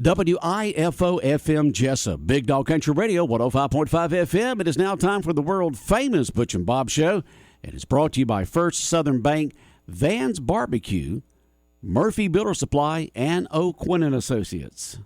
WIFO-FM Jesup, Big Dog Country Radio, 105.5 FM. It is now time for the world-famous Butch and Bob Show, and it's brought to you by First Southern Bank, Van's Barbecue, Murphy Builder Supply, and O'Quinn & Associates.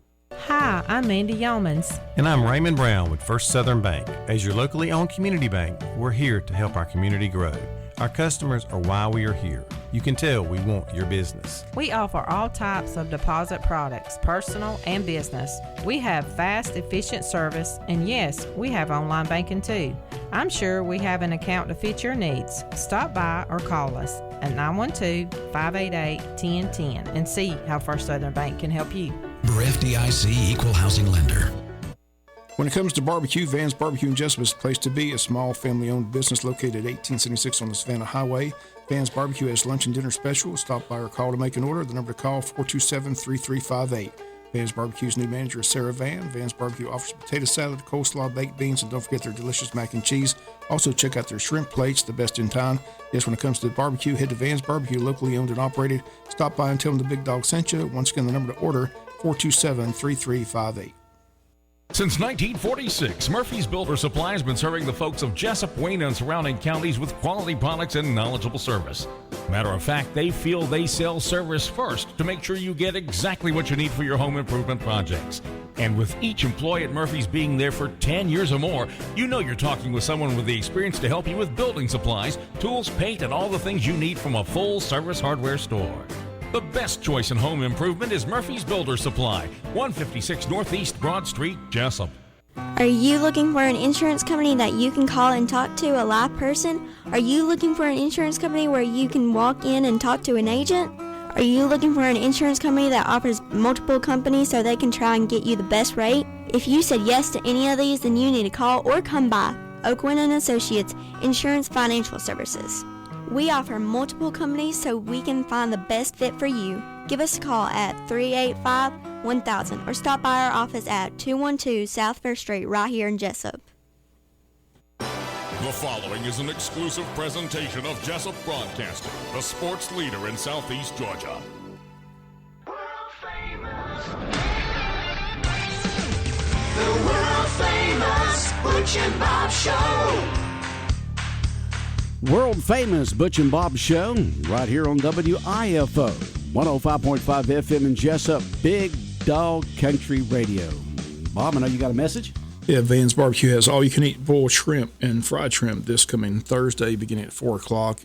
Hi, I'm Mandy Yeomans. And I'm Raymond Brown with First Southern Bank. As your locally owned community bank, we're here to help our community grow. Our customers are why we are here. You can tell we want your business. We offer all types of deposit products, personal and business. We have fast, efficient service, and yes, we have online banking too. I'm sure we have an account to fit your needs. Stop by or call us at 912-588-1010 and see how First Southern Bank can help you. We're FDIC Equal Housing Lender. When it comes to barbecue, Van's Barbecue and Jesup is the place to be. A small family-owned business located at 1876 on the Savannah Highway. Van's Barbecue has lunch and dinner special. Stop by or call to make an order. The number to call, 427-3358. Van's Barbecue's new manager is Sarah Van. Van's Barbecue offers potato salad, coleslaw, baked beans, and don't forget their delicious mac and cheese. Also, check out their shrimp plates, the best in town. Yes, when it comes to barbecue, head to Van's Barbecue, locally owned and operated. Stop by and tell them the Big Dog sent you. Once again, the number to order, 427-3358. Since 1946, Murphy's Builder Supply has been serving the folks of Jesup, Wayne, and surrounding counties with quality products and knowledgeable service. Matter of fact, they feel they sell service first to make sure you get exactly what you need for your home improvement projects. And with each employee at Murphy's being there for 10 years or more, you know you're talking with someone with the experience to help you with building supplies, tools, paint, and all the things you need from a full-service hardware store. The best choice in home improvement is Murphy's Builder Supply, 156 Northeast Broad Street, Jesup. Are you looking for an insurance company that you can call and talk to a live person? Are you looking for an insurance company where you can walk in and talk to an agent? Are you looking for an insurance company that offers multiple companies so they can try and get you the best rate? If you said yes to any of these, then you need to call or come by O'Quinn & Associates Insurance Financial Services. We offer multiple companies so we can find the best fit for you. Give us a call at 385-1000 or stop by our office at 212 South Fair Street right here in Jesup. The following is an exclusive presentation of Jesup Broadcasting, the sports leader in Southeast Georgia. The world famous Butch and Bob Show. World famous Butch and Bob Show right here on WIFO 105.5 FM in Jesup, Big Dog Country Radio. Bob, I know you got a message. Yeah, Van's Barbecue has all-you-can-eat boiled shrimp and fried shrimp this coming Thursday beginning at 4 o'clock,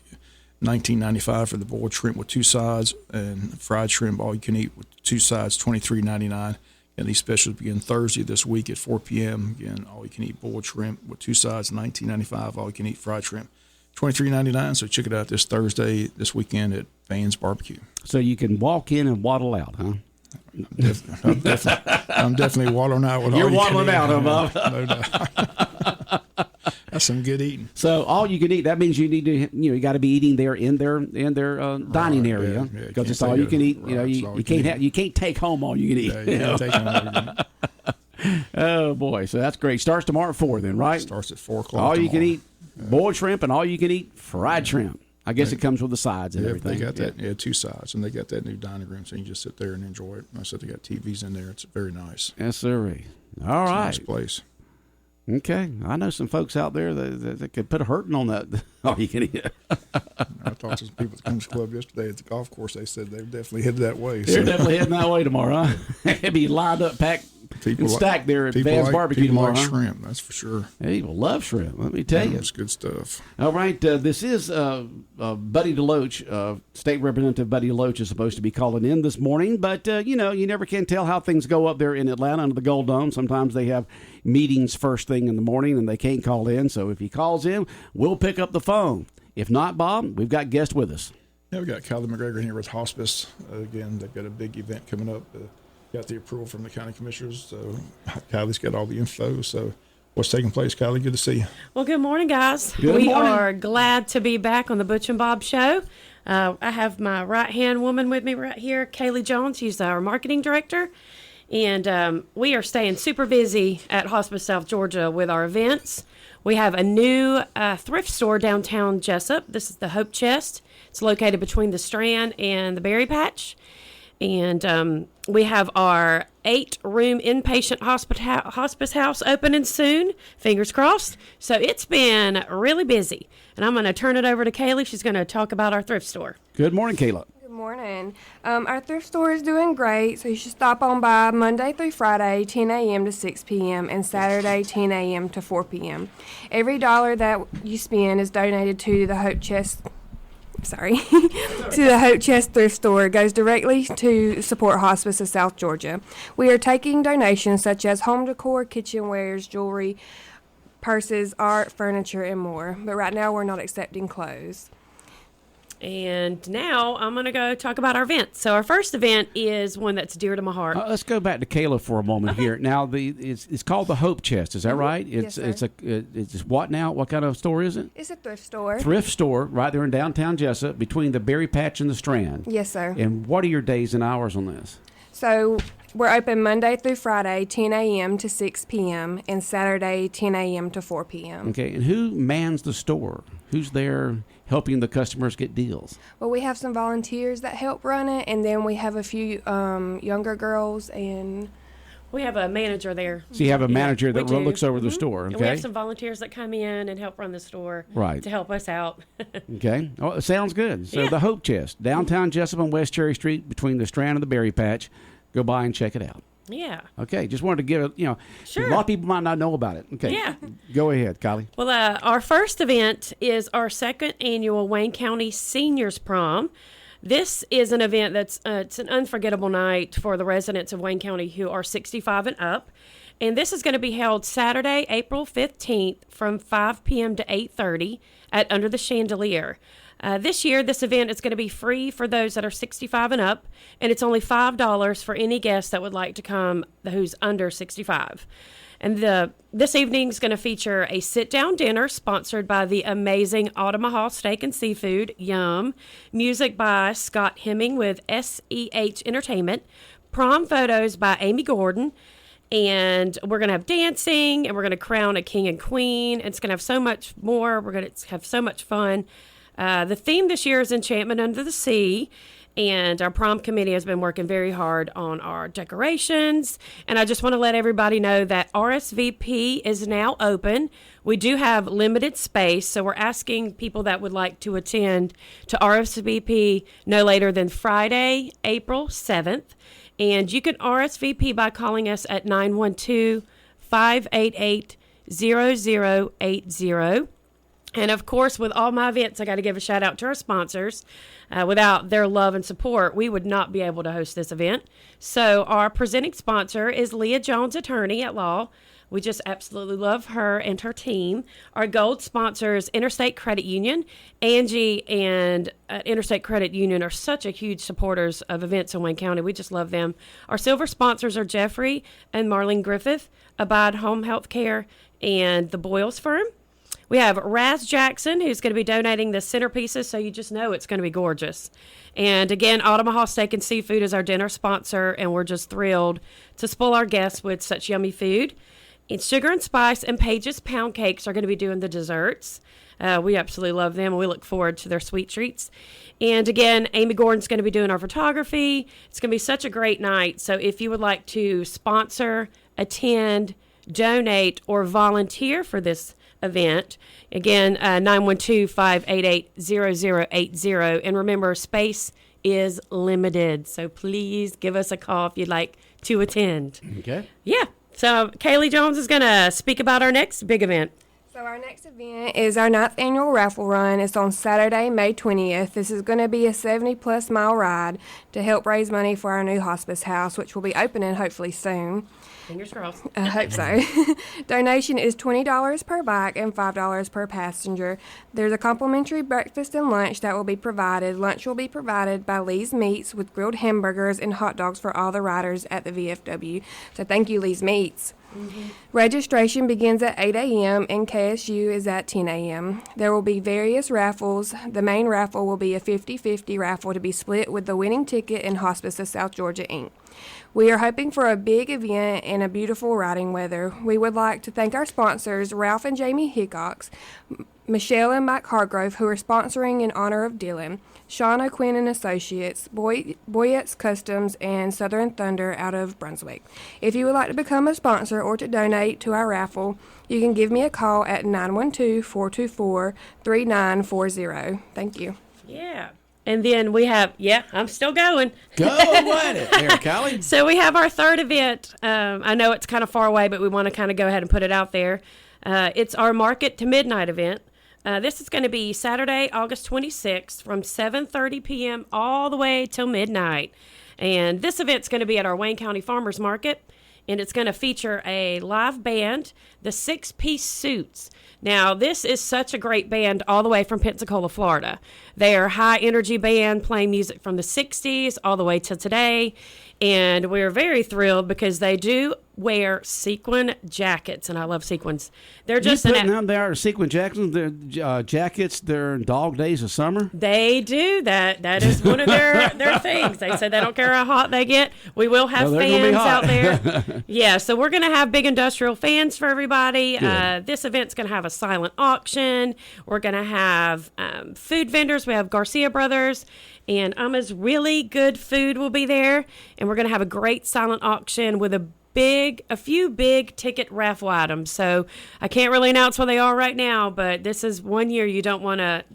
$19.95 for the boiled shrimp with two sides, and fried shrimp all-you-can-eat with two sides, $23.99. And these specials begin Thursday this week at 4 p.m. Again, all-you-can-eat boiled shrimp with two sides, $19.95, all-you-can-eat fried shrimp, $23.99. So check it out this Thursday, this weekend at Van's Barbecue. So you can walk in and waddle out, huh? I'm definitely waddling out with. You're waddling out, huh, Bob? No doubt. That's some good eating. So all you can eat. That means you need to, you got to be eating there in their dining area because it's all you can eat. Right, you can't take home all you can eat. Yeah, you can't take home all you can eat. Oh boy, so that's great. Starts tomorrow at 4, then, right? Starts at 4 o'clock. All you can eat boiled shrimp and all you can eat fried shrimp. I guess it comes with the sides and everything. They got that, two sides, and they got that new dining room, so you can just sit there and enjoy it. I said they got TVs in there. It's very nice. Yes, sir. All right. Nice place. Okay. I know some folks out there that could put a hurting on that. All you can eat. I talked to some people at the Kings Club yesterday at the golf course. They said they're definitely headed that way. They're definitely heading that way tomorrow, huh? They'll be lined up, packed, and stacked there at Van's Barbecue tomorrow. People like shrimp, that's for sure. People love shrimp, let me tell you. That's good stuff. All right, this is Buddy DeLoach. State Representative Buddy DeLoach is supposed to be calling in this morning, but, you never can tell how things go up there in Atlanta under the Gold Dome. Sometimes they have meetings first thing in the morning, and they can't call in. So if he calls in, we'll pick up the phone. If not, Bob, we've got guests with us. Yeah, we got Kylie McGregor here with Hospice. Again, they've got a big event coming up. Got the approval from the county commissioners. So Kylie's got all the info. So what's taking place, Kylie? Good to see you. Well, good morning, guys. Good we morning. are glad to be back on the Butch and Bob Show. I have my right-hand woman with me right here, Kylie Jones. She's our marketing director. And we are staying super busy at Hospice, South Georgia with our events. We have a new thrift store downtown Jesup. This is the Hope Chest. It's located between the Strand and the Berry Patch. And we have our 8-room inpatient hospice house opening soon. Fingers crossed. So it's been really busy. And I'm going to turn it over to Kylie. She's going to talk about our thrift store. Good morning, Kayla. Good morning. Our thrift store is doing great, so you should stop on by Monday through Friday, 10 a.m. to 6 p.m., and Saturday, 10 a.m. to 4 p.m. Every dollar that you spend is donated to the Hope Chest. To the Hope Chest thrift store. It goes directly to support Hospice of South Georgia. We are taking donations such as home decor, kitchenwares, jewelry, purses, art, furniture, and more. But right now, we're not accepting clothes. And now I'm going to go talk about our event. So our first event is one that's dear to my heart. Let's go back to Kayla for a moment here. Now, it's called the Hope Chest. Is that right? Yes, sir. It's what now? What kind of store is it? It's a thrift store. Thrift store right there in downtown Jesup between the Berry Patch and the Strand. Yes, sir. And what are your days and hours on this? So we're open Monday through Friday, 10 a.m. to 6 p.m., and Saturday, 10 a.m. to 4 p.m. Okay, and who mans the store? Who's there helping the customers get deals? Well, we have some volunteers that help run it, and then we have a few younger girls, and we have a manager there. So you have a manager that looks over the store, okay? And we have some volunteers that come in and help run the store to help us out. Okay. Oh, it sounds good. So Yeah. the Hope Chest, downtown Jesup on West Cherry Street between the Strand and the Berry Patch. Go by and check it out. Yeah. Okay. Just wanted to give it, Sure. a lot of people might not know about it. Okay. Yeah. Go ahead, Kylie. Well, our first event is our second annual Wayne County Seniors Prom. This is an event that's it's an unforgettable night for the residents of Wayne County who are 65 and up. And this is going to be held Saturday, April 15th from 5 p.m. to 8:30 at Under the Chandelier. This year, this event is going to be free for those that are 65 and up, and it's only $5 for any guest that would like to come who's under 65. And this evening is going to feature a sit-down dinner sponsored by the amazing Omaha Steak and Seafood, Yum, music by Scott Hemming with SEH Entertainment, prom photos by Amy Gordon, and we're going to have dancing, and we're going to crown a king and queen. It's going to have so much more. We're going to have so much fun. The theme this year is Enchantment Under the Sea, and our prom committee has been working very hard on our decorations. And I just want to let everybody know that RSVP is now open. We do have limited space, so we're asking people that would like to attend to RSVP no later than Friday, April 7th. And you can RSVP by calling us at 912-588-0080. And, of course, with all my events, I got to give a shout-out to our sponsors. Without their love and support, we would not be able to host this event. So our presenting sponsor is Leah Jones, attorney at law. We just absolutely love her and her team. Our gold sponsors, Interstate Credit Union. Angie and Interstate Credit Union are such a huge supporters of events in Wayne County. We just love them. Our silver sponsors are Jeffrey and Marlene Griffith, Abide Home Health Care, and the Boyles Firm. We have Raz Jackson, who's going to be donating the centerpieces, so you just know it's going to be gorgeous. And again, Omaha Steak and Seafood is our dinner sponsor, and we're just thrilled to spoil our guests with such yummy food. And Sugar and Spice and Paige's Pound Cakes are going to be doing the desserts. We absolutely love them, and we look forward to their sweet treats. And again, Amy Gordon's going to be doing our photography. It's going to be such a great night. So if you would like to sponsor, attend, donate, or volunteer for this event, again, 912-588-0080. And remember, space is limited. So please give us a call if you'd like to attend. Okay. Yeah. So Kylie Jones is going to speak about our next big event. So our next event is our 9th annual raffle run. It's on Saturday, May 20th. This is going to be a 70-plus mile ride to help raise money for our new hospice house, which will be opening hopefully soon. Fingers crossed. I hope so. Donation is $20 per bike and $5 per passenger. There's a complimentary breakfast and lunch that will be provided. Lunch will be provided by Lee's Meats with grilled hamburgers and hot dogs for all the riders at the VFW. So thank you, Lee's Meats. Mm-hmm. Registration begins at 8 a.m. and KSU is at 10 a.m. There will be various raffles. The main raffle will be a 50-50 raffle to be split with the winning ticket and Hospice of South Georgia, Inc. We are hoping for a big event and a beautiful riding weather. We would like to thank our sponsors, Ralph and Jamie Hickox, Michelle and Mike Hargrove, who are sponsoring in honor of Dylan, Shauna Quinn and Associates, Boyettes Customs, and Southern Thunder out of Brunswick. If you would like to become a sponsor or to donate to our raffle, you can give me a call at 912-424-3940. Thank you. Yeah. And then we have, I'm still going. Go at it there, Kylie. So we have our third event. I know it's kind of far away, but we want to kind of go ahead and put it out there. It's our Market to Midnight event. This is going to be Saturday, August 26th from 7:30 p.m. all the way till midnight. And this event's going to be at our Wayne County Farmers Market. And it's going to feature a live band, the Six Piece Suits. Now, this is such a great band all the way from Pensacola, Florida. They are a high-energy band playing music from the 60s all the way to today. And we're very thrilled because they do wear sequin jackets, and I love sequins. They're just putting them there, sequin jackets, their jackets, their dog days of summer. They do that. That is one of their things. They say they don't care how hot they get. We will have fans out there. Yeah, so we're going to have big industrial fans for everybody. This event's going to have a silent auction. We're going to have food vendors. We have Garcia Brothers. And Emma's Really Good Food will be there. And we're going to have a great silent auction with a few big ticket raffle items. So I can't really announce what they are right now, but this is one year you don't want to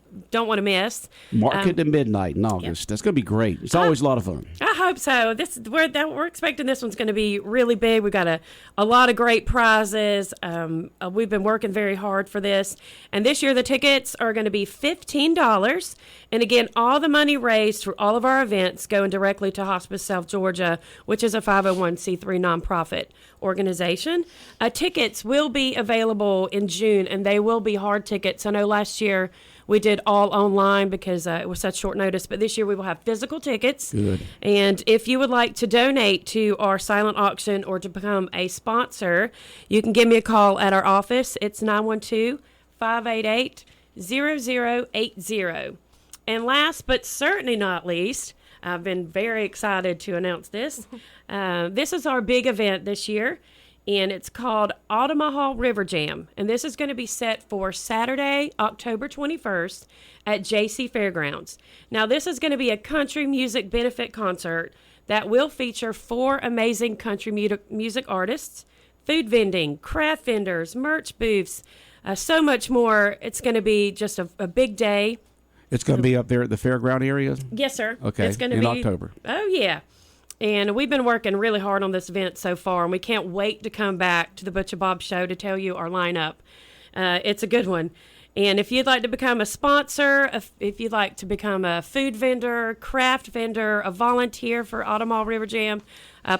miss. Market to Midnight in August. Yeah. That's going to be great. It's always a lot of fun. I hope so. We're expecting this one's going to be really big. We've got a lot of great prizes. We've been working very hard for this. And this year the tickets are going to be $15. And again, all the money raised for all of our events going directly to Hospice South Georgia, which is a 501c3 nonprofit organization. Tickets will be available in June, and they will be hard tickets. I know last year we did all online because it was such short notice, but this year we will have physical tickets. Good. And if you would like to donate to our silent auction or to become a sponsor, you can give me a call at our office. It's 912-588-0080. And last but certainly not least, I've been very excited to announce this. This is our big event this year, and it's called Omaha River Jam. And this is going to be set for Saturday, October 21st at JC Fairgrounds. Now, this is going to be a country music benefit concert that will feature 4 amazing country music artists, food vending, craft vendors, merch booths, so much more. It's going to be just a big day. It's going to be up there at the fairground area? Yes, sir. Okay, it's going to in be October. Oh, yeah. And we've been working really hard on this event so far, and we can't wait to come back to the Butch and Bob Show to tell you our lineup. It's a good one. And if you'd like to become a sponsor, if you'd like to become a food vendor, craft vendor, a volunteer for Omaha River Jam,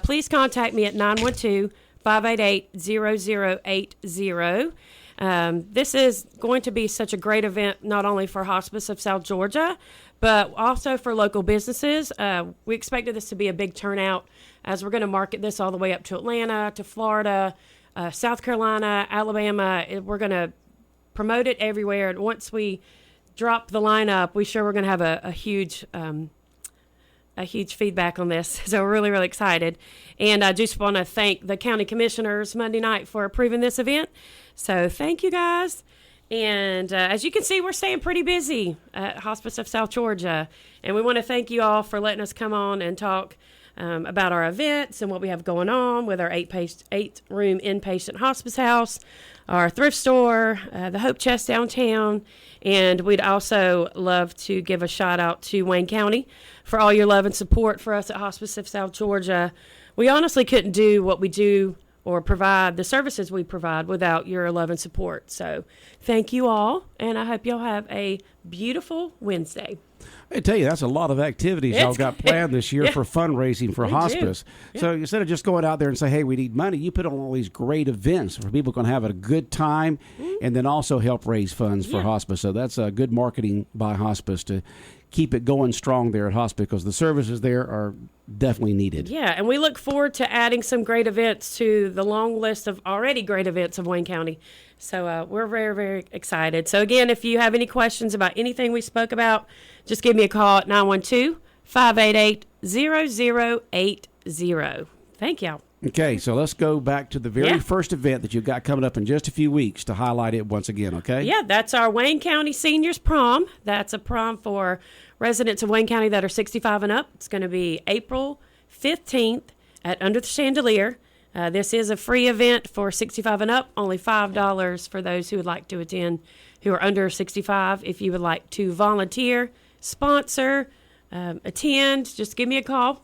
please contact me at 912-588-0080. This is going to be such a great event, not only for Hospice of South Georgia, but also for local businesses. We expected this to be a big turnout as we're going to market this all the way up to Atlanta, to Florida, South Carolina, Alabama. We're going to promote it everywhere. And once we drop the lineup, we're going to have a huge feedback on this. So we're really, really excited. And I just want to thank the county commissioners Monday night for approving this event. So thank you guys. And as you can see, we're staying pretty busy at Hospice of South Georgia. And we want to thank you all for letting us come on and talk about our events and what we have going on with our 8-room inpatient hospice house, our thrift store, the Hope Chest downtown. And we'd also love to give a shout out to Wayne County for all your love and support for us at Hospice of South Georgia. We honestly couldn't do what we do or provide the services we provide without your love and support. So thank you all, and I hope y'all have a beautiful Wednesday. I tell you, that's a lot of activities y'all got planned this year for fundraising for hospice. Yeah. So instead of just going out there and say, hey, we need money, you put on all these great events where people can have a good time and then also help raise funds for hospice. So that's good marketing by hospice to keep it going strong there at hospice because the services there are definitely needed. Yeah, and we look forward to adding some great events to the long list of already great events of Wayne County. So we're very, very excited. So again, if you have any questions about anything we spoke about, just give me a call at 912-588-0080. Thank y'all. Okay, so let's go back to the very first event that you've got coming up in just a few weeks to highlight it once again, okay? Yeah, that's our Wayne County Seniors Prom. That's a prom for residents of Wayne County that are 65 and up. It's going to be April 15th at Under the Chandelier. This is a free event for 65 and up, only $5 for those who would like to attend who are under 65. If you would like to volunteer, sponsor, attend, just give me a call.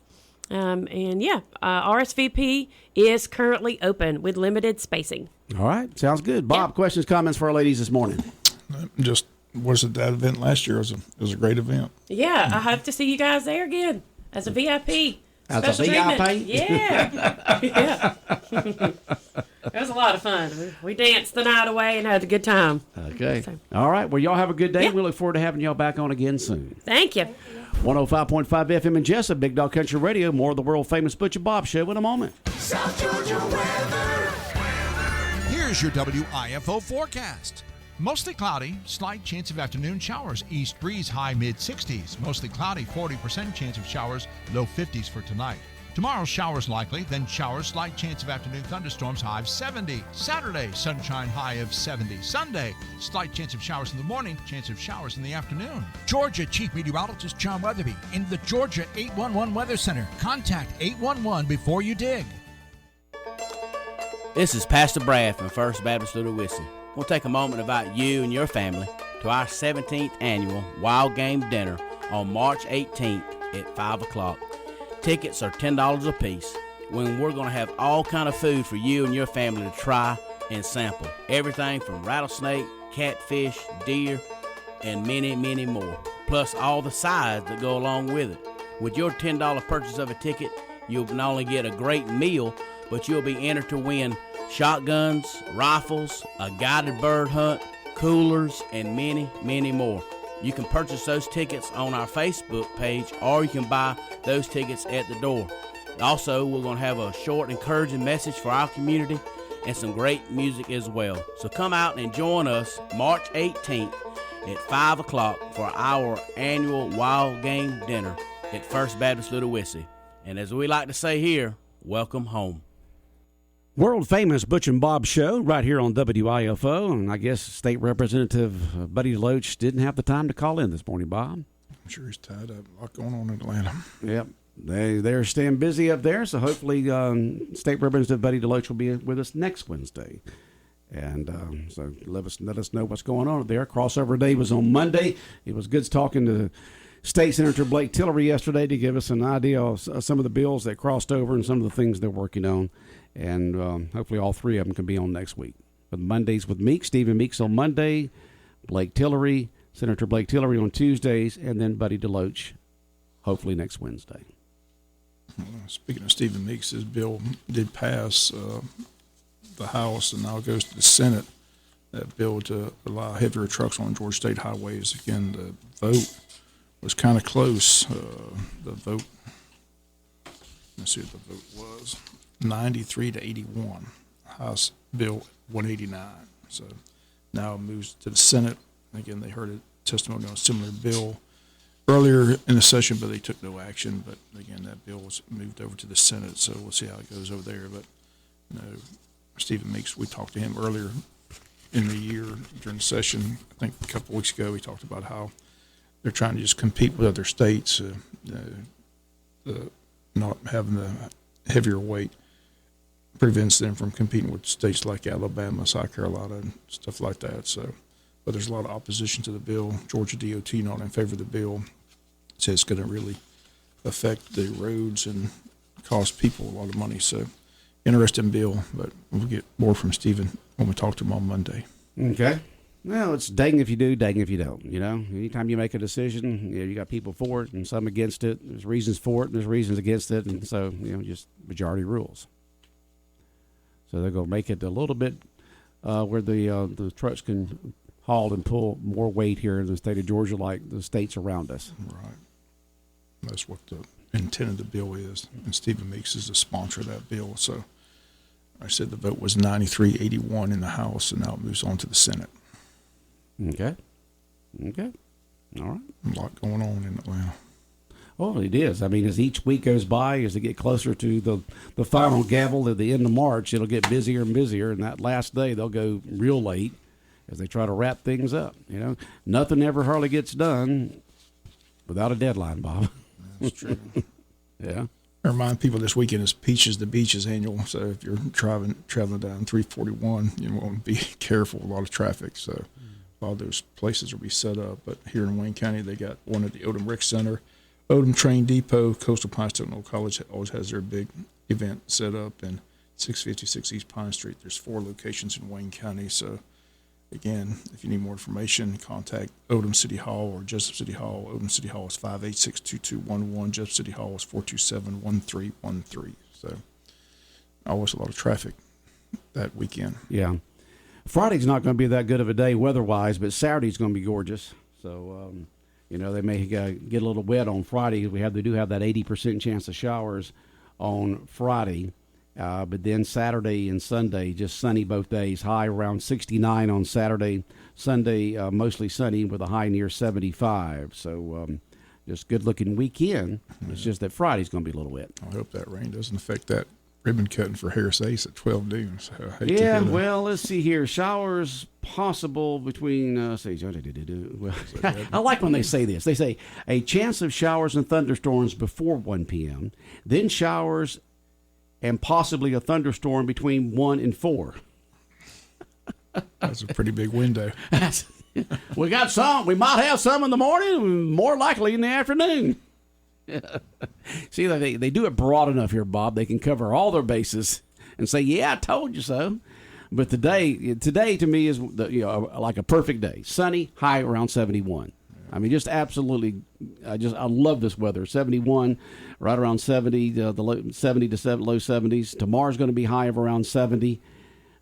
RSVP is currently open with limited spacing. All right, sounds good. Bob, questions, comments for our ladies this morning? Just, was it that event last year? It was a great event. Yeah, I hope to see you guys there again as a VIP. As Special a VIP? treatment. Yeah. Yeah. It was a lot of fun. We danced the night away and had a good time. Okay. So. All right, well, y'all have a good day. We look forward to having y'all back on again soon. Thank you. 105.5 FM in Jesup, Big Dog Country Radio. More of the world-famous Butch and Bob Show in a moment. South Georgia weather. Here's your WIFO forecast. Mostly cloudy, slight chance of afternoon showers. East breeze, high mid-60s. Mostly cloudy, 40% chance of showers, low 50s for tonight. Tomorrow, showers likely, then showers, slight chance of afternoon thunderstorms, high of 70. Saturday, sunshine, high of 70. Sunday, slight chance of showers in the morning, chance of showers in the afternoon. Georgia Chief Meteorologist John Weatherby in the Georgia 811 Weather Center. Contact 811 before you dig. This is Pastor Brad from First Baptist Little Wissy. We'll take a moment to invite you and your family to our 17th annual Wild Game Dinner on March 18th at 5 o'clock. Tickets are $10 a piece, when we're going to have all kind of food for you and your family to try and sample. Everything from rattlesnake, catfish, deer, and many, many more. Plus all the sides that go along with it. With your $10 purchase of a ticket, you'll not only get a great meal, but you'll be entered to win shotguns, rifles, a guided bird hunt, coolers, and many, many more. You can purchase those tickets on our Facebook page, or you can buy those tickets at the door. Also, we're going to have a short, encouraging message for our community and some great music as well. So come out and join us March 18th at 5 o'clock for our annual Wild Game Dinner at First Baptist Little Wissy. And as we like to say here, welcome home. World famous Butch and Bob Show right here on WIFO, and I guess State Representative Buddy Deloach didn't have the time to call in this morning, Bob. I'm sure he's tied up. A lot going on in Atlanta. Yep, they're staying busy up there, so hopefully State Representative Buddy Deloach will be with us next Wednesday. And so let us know what's going on up there. Crossover Day was on Monday. It was good talking to State Senator Blake Tillery yesterday to give us an idea of some of the bills that crossed over and some of the things they're working on. And hopefully all three of them can be on next week. But Mondays with Meeks, Stephen Meeks on Monday, Blake Tillery, Senator Blake Tillery on Tuesdays, and then Buddy Deloach hopefully next Wednesday. Speaking of Stephen Meeks, his bill did pass the House and now goes to the Senate. That bill to allow heavier trucks on Georgia State highways. Again, the vote was kind of close. The vote, let's see what the vote was. 93 to 81, House Bill 189. So now it moves to the Senate. Again, they heard a testimony on a similar bill earlier in the session, but they took no action. But again, that bill was moved over to the Senate, so we'll see how it goes over there. But Stephen Meeks, we talked to him earlier in the year during the session. I think a couple weeks ago, he talked about how they're trying to just compete with other states, not having the heavier weight prevents them from competing with states like Alabama, South Carolina, and stuff like that. So, but there's a lot of opposition to the bill. Georgia DOT not in favor of the bill. Says it's going to really affect the roads and cost people a lot of money. So, interesting bill, but we'll get more from Stephen when we talk to him on Monday. Okay. Well, it's dang if you do, dang if you don't. You know, anytime you make a decision, you got people for it and some against it. There's reasons for it and there's reasons against it, and so just majority rules. So they're going to make it a little bit where the trucks can haul and pull more weight here in the state of Georgia, like the states around us. Right. That's what the intent of the bill is, and Stephen Meeks is the sponsor of that bill. So I said the vote was 93-81 in the House, and now it moves on to the Senate. Okay. All right. A lot going on in Atlanta. Oh, it is. I mean, as each week goes by, as they get closer to the final gavel at the end of March, it'll get busier and busier. And that last day, they'll go real late as they try to wrap things up. You know, nothing ever hardly gets done without a deadline, Bob. That's true. Yeah. I remind people this weekend is Peaches to Beaches annual. So if you're traveling down 341, you want to be careful. A lot of traffic. So a lot of those places will be set up. But here in Wayne County, they got one at the Odom Rec Center. Odom Train Depot, Coastal Pines Technical College always has their big event set up, and 656 East Pine Street. There's 4 locations in Wayne County. So, again, if you need more information, contact Odom City Hall or Jesup City Hall. Odom City Hall is 586-2211. Jesup City Hall is 427-1313. So, always a lot of traffic that weekend. Yeah. Friday's not going to be that good of a day weather-wise, but Saturday's going to be gorgeous. So, you know, they may get a little wet on Friday. They do have that 80% chance of showers on Friday. But then Saturday and Sunday, just sunny both days. High around 69 on Saturday. Sunday, mostly sunny with a high near 75. So just good-looking weekend. It's just that Friday's going to be a little wet. I hope that rain doesn't affect that ribbon cutting for Harris Ace at 12 noon. So I hate to hear that. Well, let's see here. Showers possible between, well, I like when they say this. They say a chance of showers and thunderstorms before 1 p.m., then showers and possibly a thunderstorm between 1 and 4. That's a pretty big window. We got some. We might have some in the morning, more likely in the afternoon. See, they do it broad enough here, Bob. They can cover all their bases and say, "Yeah, I told you so." But today to me is like a perfect day. Sunny, high around 71. I mean, just absolutely. I love this weather. 71, right around 70. The low 70 to low 70s. Tomorrow's going to be high of around 70,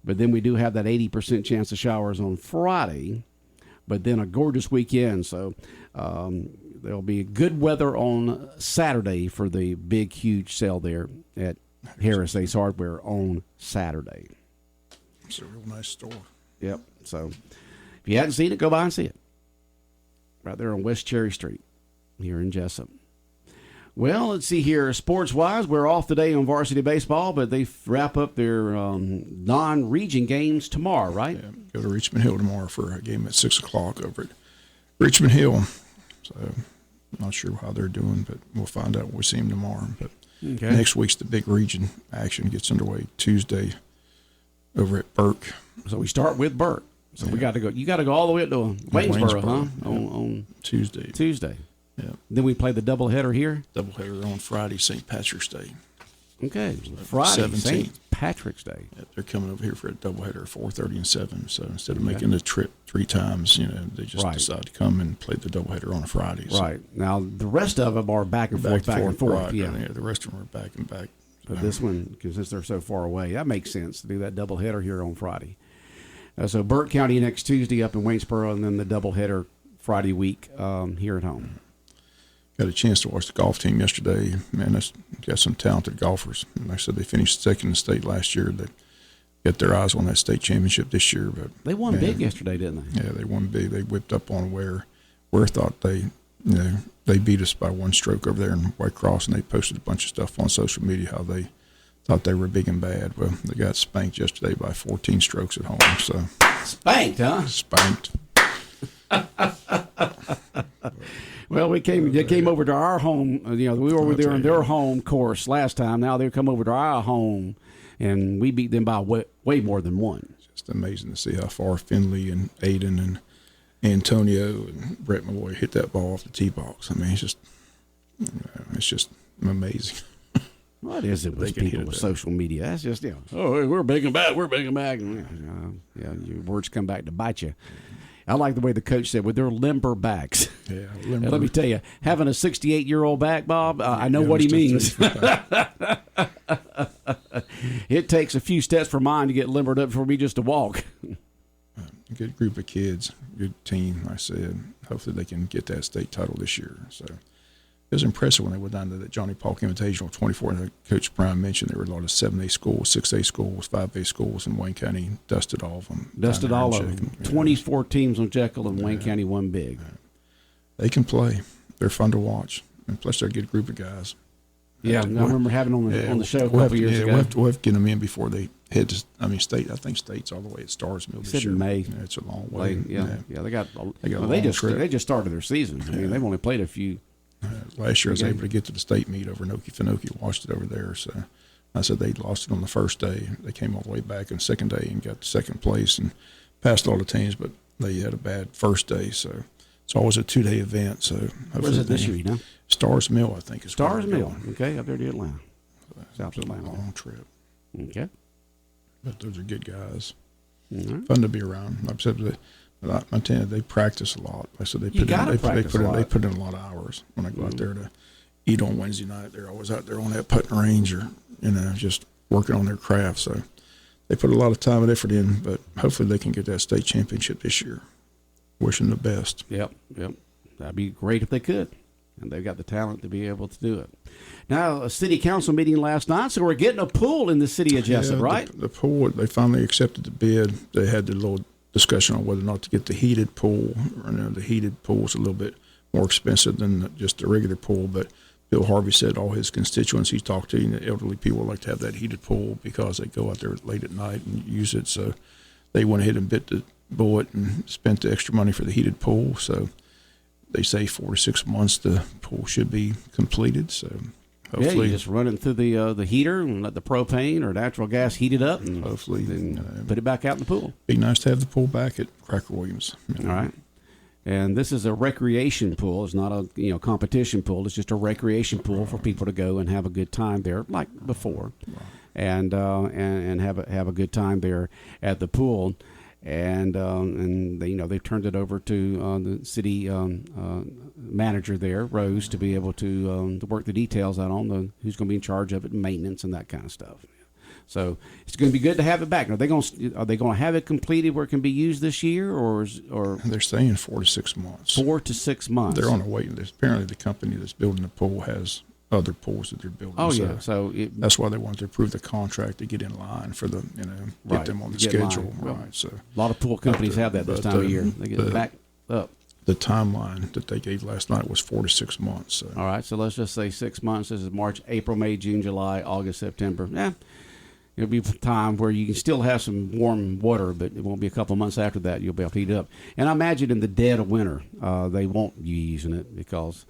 but then we do have that 80% chance of showers on Friday. But then a gorgeous weekend. So. There'll be good weather on Saturday for the big, huge sale there at Harris Ace Hardware on Saturday. It's a real nice store. Yep. So if you hadn't seen it, go by and see it. Right there on West Cherry Street here in Jesup. Well, let's see here. Sports-wise, we're off today on varsity baseball, but they wrap up their non-region games tomorrow, right? Yeah, go to Richmond Hill tomorrow for a game at 6 o'clock over at Richmond Hill. So I'm not sure how they're doing, but we'll find out when we see them tomorrow. But next week's the big region action gets underway Tuesday over at Burke. So we start with Burke. So we got to go. You got to go all the way up to Waynesboro, huh? On Tuesday. Yeah. Then we play the doubleheader here. Doubleheader on Friday, St. Patrick's Day. Okay, Friday, 17th. St. Patrick's Day. Yeah, they're coming over here for a doubleheader, 4:30 and 7. So instead of making the trip 3 times, they just decide to come and play the doubleheader on a Friday. So. Right. Now the rest of them are back and forth. Right. Yeah. The rest of them are back and back. But this one, because since they're so far away, that makes sense to do that doubleheader here on Friday. So Burke County next Tuesday up in Waynesboro, and then the doubleheader Friday week here at home. Got a chance to watch the golf team yesterday. Man, that's got some talented golfers. And like I said, they finished second in the state last year. They got their eyes on that state championship this year. But they won big yesterday, didn't they? Yeah, they won big. They whipped up on Ware thought they beat us by 1 stroke over there in White Cross, and they posted a bunch of stuff on social media how they thought they were big and bad. Well, they got spanked yesterday by 14 strokes at home. So spanked, huh? Spanked. Well, they came over to our home. We were over there in their home course last time. Now they've come over to our home, and we beat them by way more than 1. Just amazing to see how far Finley and Aiden and Antonio and Brett Malloy hit that ball off the tee box. I mean, it's just amazing. What is it with people with social media? That's just, we're big and back. We're big and back. Your words come back to bite you. I like the way the coach said, with their limber backs. Yeah, limber. And let me tell you, having a 68-year-old back, Bob, I know what he means. It takes a few steps for mine to get limbered up for me just to walk. A good group of kids, good team, like I said. Hopefully they can get that state title this year. So it was impressive when they went down to the Johnny Polk Invitational 24. And Coach Brown mentioned there were a lot of 7A schools, 6A schools, 5A schools in Wayne County. Dusted all of them. Dusted all of them. 24 teams on Jekyll, and Wayne County won big. They can play. They're fun to watch. And plus, they're a good group of guys. Yeah, I remember having on the show a couple years ago. We'll have to get them in before they head to. I mean, I think State's all the way at Starsmill this year. In May. Yeah, it's a long way. They just started their season. I mean, they've only played a few. Last year, I was able to get to the state meet over in Okefenokee, watched it over there. So I said they lost it on the first day. They came all the way back on the second day and got to second place and passed all the teams, but they had a bad first day. So it's always a 2-day event. So where's it this year? You know, Starsmill, I think is Starsmill. Okay, up there to Atlanta, South Atlanta. Long trip. Okay, but those are good guys. Mm-hmm. Fun to be around. Like I said, I tell you, they practice a lot. Like I said, they put in a lot of hours. When I go out there to eat on Wednesday night, they're always out there on that putting range or just working on their craft. So they put a lot of time and effort in. But hopefully they can get that state championship this year. Wishing the best. Yep. That'd be great if they could. And they've got the talent to be able to do it. Now, a city council meeting last night, so we're getting a pool in the city of Jesup, right? The pool, they finally accepted the bid. They had the little discussion on whether or not to get the heated pool. The heated pool is a little bit more expensive than just the regular pool, but Bill Harvey said all his constituents he's talked to, the elderly people like to have that heated pool because they go out there late at night and use it. So they went ahead and bit the bullet and spent the extra money for the heated pool. So they say 4 to 6 months the pool should be completed. So hopefully, you just run it through the heater and let the propane or natural gas heat it up, and hopefully then put it back out in the pool. Be nice to have the pool back at Cracker Williams. All right. And this is a recreation pool. It's not a competition pool. It's just a recreation pool for people to go and have a good time there, like before, and have a good time there at the pool. And they've turned it over to the city manager there, Rose, to be able to work the details out on who's going to be in charge of it, and maintenance and that kind of stuff. So it's going to be good to have it back. Are they going to have it completed where it can be used this year, or they're saying 4 to 6 months? 4 to 6 months. They're on a waiting list. Apparently, the company that's building the pool has other pools that they're building. Oh yeah, so that's why they wanted to approve the contract to get in line for the get them on the schedule. Right. So a lot of pool companies have that this time of year. They get it back up. The timeline that they gave last night was 4 to 6 months. So. All right, so let's just say 6 months. This is March, April, May, June, July, August, September. Yeah. It'll be a time where you can still have some warm water, but it won't be a couple of months after that you'll be able to heat it up. And I imagine in the dead of winter, they won't be using it because,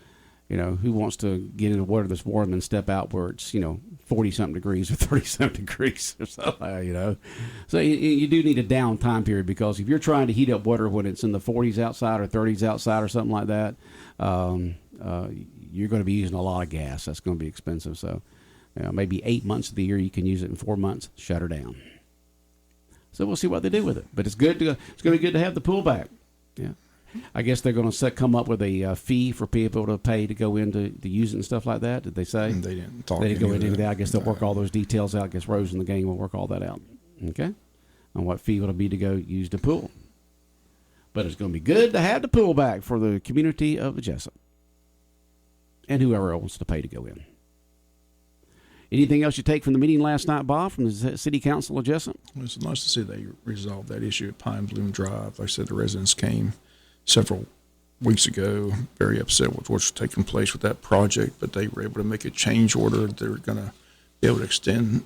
who wants to get into water that's warm and step out where it's, 40-something degrees or 30-something degrees or something, So you do need a down time period because if you're trying to heat up water when it's in the 40s outside or 30s outside or something like that, you're going to be using a lot of gas. That's going to be expensive, so... maybe 8 months of the year you can use it. In 4 months, shut her down. So we'll see what they do with it. But it's good. It's going to be good to have the pool back. Yeah, I guess they're going to come up with a fee for people to pay to go in to use it and stuff like that. Did they say? They didn't talk. They didn't go into that. I guess they'll work all those details out. I guess Rose and the gang will work all that out. Okay, on what fee it'll be to go use the pool. But it's going to be good to have the pool back for the community of Jesup and whoever else wants to pay to go in. Anything else you take from the meeting last night, Bob, from the City Council of Jesup? It's nice to see they resolved that issue at Pine Bloom Drive. Like I said, the residents came several weeks ago, very upset with what's taking place with that project, but they were able to make a change order. They were going to be able to extend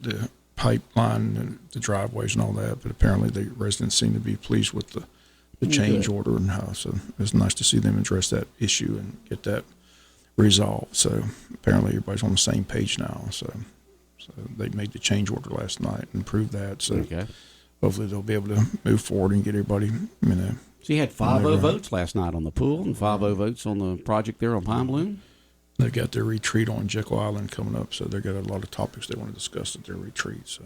the pipeline and the driveways and all that, but apparently the residents seem to be pleased with the change order and how. So it was nice to see them address that issue and get that resolved. So apparently everybody's on the same page now. So they made the change order last night and proved that. So hopefully they'll be able to move forward and get everybody, So you had 5-0 votes last night on the pool and 5-0 votes on the project there on Pine Bloom? They've got their retreat on Jekyll Island coming up, so they've got a lot of topics they want to discuss at their retreat. So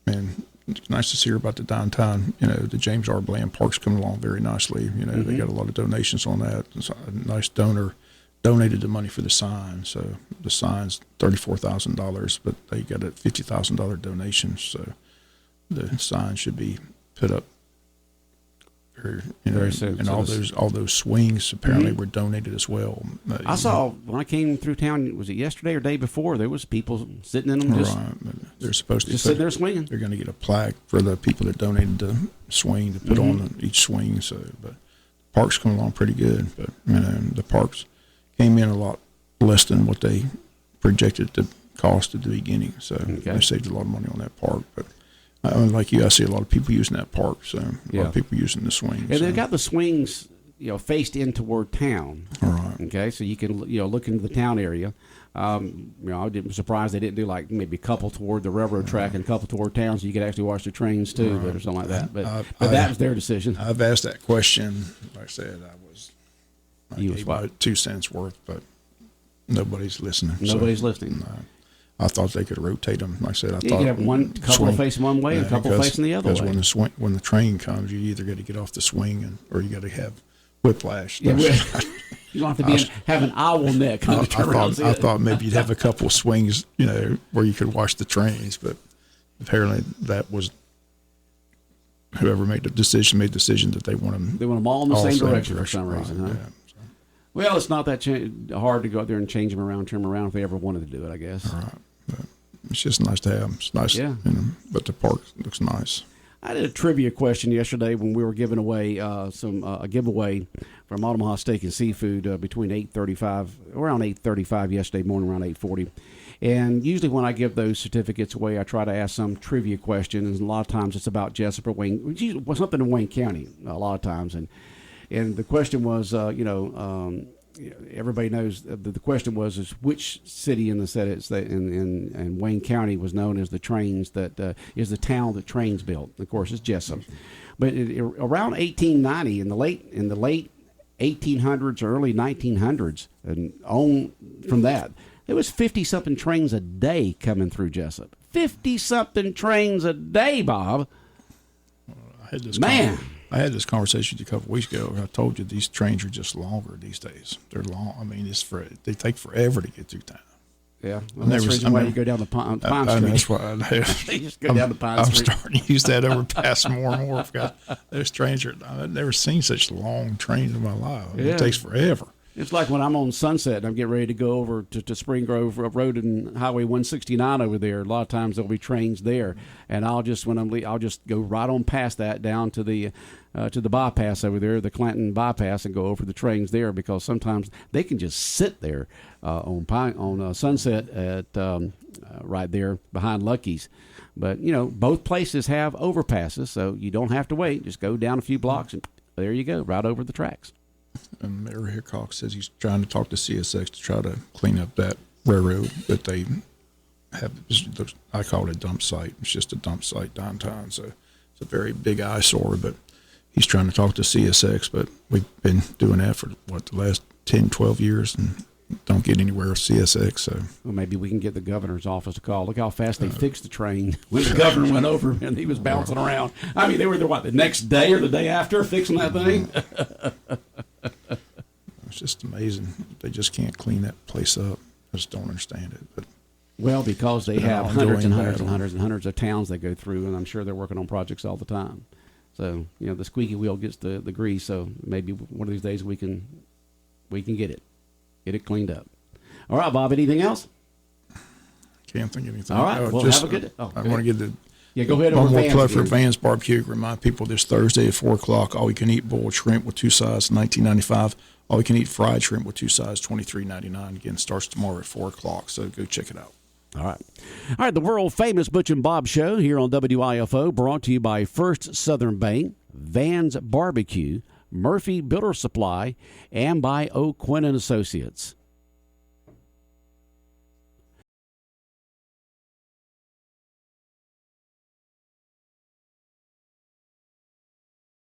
and it's nice to see her about the downtown. The James R. Bland Park's coming along very nicely. They got a lot of donations on that. A nice donor donated the money for the sign. So the sign's $34,000, but they got a $50,000 donation. So the sign should be put up very soon. And all those swings apparently were donated as well. I saw when I came through town. Was it yesterday or day before? There was people sitting in them. They're supposed to just sitting there swinging. They're going to get a plaque for the people that donated the swing to put on each swing. So, but the parks come along pretty good, but the parks came in a lot less than what they projected to cost at the beginning. So they saved a lot of money on that park. But like you, I see a lot of people using that park. So a lot of people using the swings. And they've got the swings, faced in toward town. All right. Okay, so you can look into the town area. I was surprised they didn't do like maybe a couple toward the railroad track and a couple toward town, so you could actually watch the trains too, or something like that. But that was their decision. I've asked that question. Like I said, I gave about 2 cents worth, but nobody's listening. Nobody's listening. I thought they could rotate them. Like I said, you could have one couple facing one way and a couple facing the other way. Because when the train comes, you either got to get off the swing or you got to have whiplash. Yeah, you don't have to have an owl neck. I thought maybe you'd have a couple swings, where you could watch the trains, but apparently that was whoever made the decision that they want them. They want them all in the same direction for some reason, huh? Yeah. Well, it's not that hard to go out there and change them around, turn them around if they ever wanted to do it, I guess. All right. But it's just nice to have them. It's nice. Yeah. But the park looks nice. I did a trivia question yesterday when we were giving away a giveaway from Omaha Steak and Seafood between around 8:35 yesterday morning, around 8:40. And usually when I give those certificates away, I try to ask some trivia question, and a lot of times it's about Jesup or Wayne, something in Wayne County a lot of times. And the question was, everybody knows the question was is which city in the set in Wayne County was known as the trains that is the town that trains built. Of course, it's Jesup. But around 1890, in the late 1800s or early 1900s, and on from that, there was 50-something trains a day coming through Jesup. 50-something trains a day, Bob. I had this conversation a couple of weeks ago. I told you these trains are just longer these days. They're long. I mean, they take forever to get through town. Yeah, well, that's the reason why you go down the Pine Street. That's why you just go down the Pine Street. I'm starting to use that overpass more and more. Those trains I've never seen such long trains in my life. I mean, it takes forever. It's like when I'm on Sunset and I'm getting ready to go over to Spring Grove Road and Highway 169 over there. A lot of times there'll be trains there, and I'll just go right on past that down to the bypass over there, the Clanton bypass, and go over the trains there because sometimes they can just sit there on Sunset at right there behind Lucky's. But both places have overpasses, so you don't have to wait. Just go down a few blocks and there you go, right over the tracks. And Mayor Hickok says he's trying to talk to CSX to try to clean up that railroad that they have. I call it a dump site. It's just a dump site downtown, so it's a very big eyesore. But he's trying to talk to CSX, but we've been doing that for the last 10, 12 years and don't get anywhere with CSX. So maybe we can get the governor's office to call. Look how fast they fixed the train when the governor went over and he was bouncing around. I mean, they were there, the next day or the day after fixing that thing? It's just amazing. They just can't clean that place up. I just don't understand it. But well, because they have hundreds and hundreds and hundreds and hundreds of towns they go through, and I'm sure they're working on projects all the time. So, the squeaky wheel gets the grease, so maybe one of these days we can get it cleaned up. All right, Bob, anything else? Can't think of anything. All right, well, have a good day. I want to get go ahead. One more plug for Vans Barbecue. Remind people this Thursday at 4 o'clock, all you can eat boiled shrimp with 2 sides, $19.95. All you can eat fried shrimp with 2 sides, $23.99. Again, starts tomorrow at 4 o'clock, so go check it out. All right. The world-famous Butch and Bob Show here on WIFO, brought to you by First Southern Bank, Vans Barbecue, Murphy Builder Supply, and by O'Quinn & Associates.